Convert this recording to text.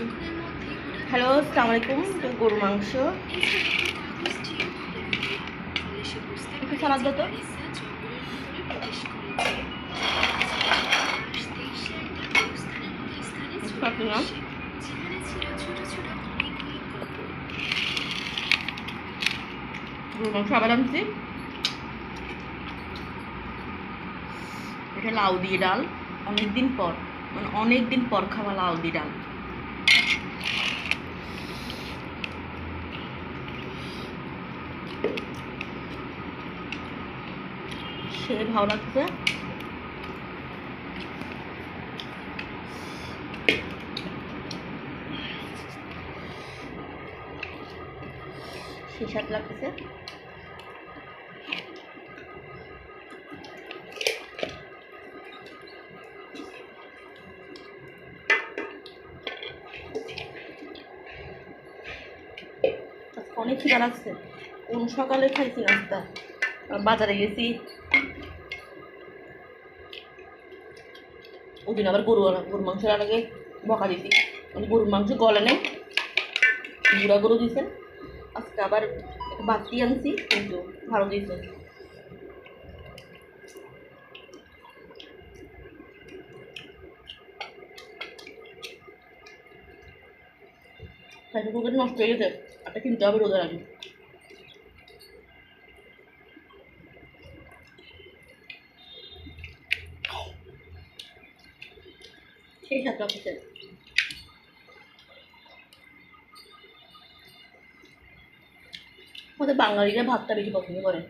Hello, আসসালামু আলাইকুম। তো গরুর মাংস একটু সালাদ দাও তো। গরুর মাংস আবার আনছি। এটা লাউ দিয়ে ডাল, অনেকদিন পর, মানে অনেকদিন পর খাওয়া লাউ দিয়ে ডাল। সে ভালো লাগছে। সে স্বাদ লাগতেছে। অনেক খিদা লাগছে। কোন সকালে খাইছি নাস্তা, বাজারে গেছি, ওদিন আবার গরুর মাংসের আগে বকা দিছি, মানে গরুর মাংস গলে নেই, গুঁড়া গরু দিয়েছেন। আজকে আবার বাতি আনছি, কিন্তু ভালো দিয়েছে। প্রেসার কুকার নষ্ট হয়ে গেছে, একটা কিনতে হবে রোদের আগে। সেই সাথে লাগছে। আমাদের বাঙালিরা ভাতটা বেশি পছন্দ করে।